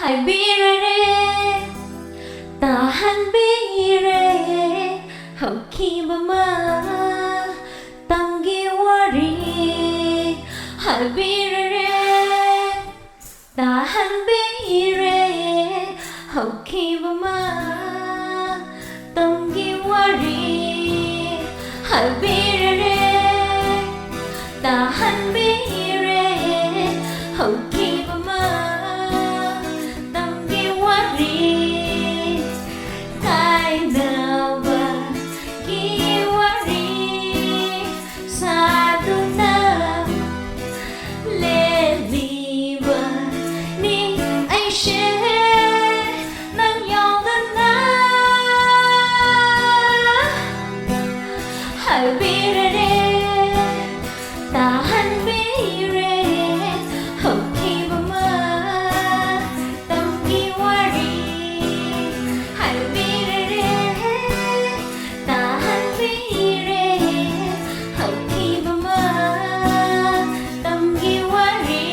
Haibirare, ta Haibirare, Hokibama, Tangi Wari, Haibirare, ta Haibirare, Hokibama, Tangi Wari, Haibirare, ta Haibirare, Hokibama. Haibirare, ta Haibirare, Hokibama, Tangi Wari. Haibirare, ta Haibirare, Hokibama, Tangi Wari.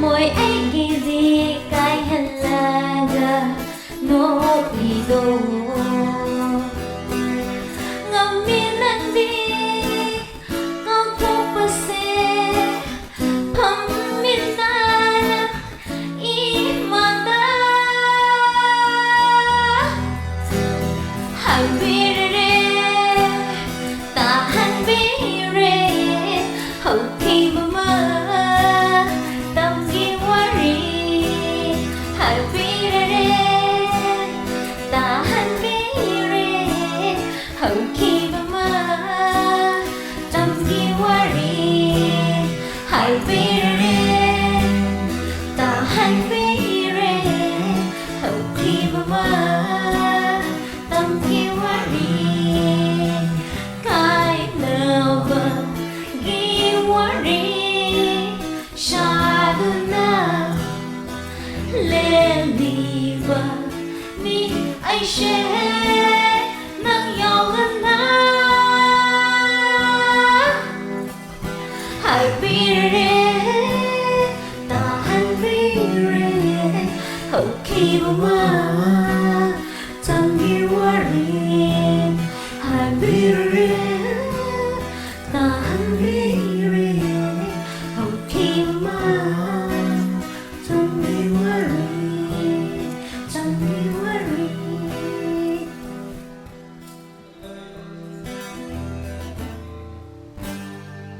Môi anh ghi gì cái hân là gà nô đi đô ngầm miên nâng đi ngom thuốc bà xe thầm miên na ý mà ta Haibirare, ta Haibirare, Hokibama. Hokibama, Tangi Wari. Haibirare, ta Haibirare, Hokibama, Tangi Wari. Cái nào vợ ghi Wari, Shaduna, lên đi vợ, ni ai sẽ Haibirare, ta Haibirare, Hokibama, Tangi Wari. Haibirare, ta Haibirare.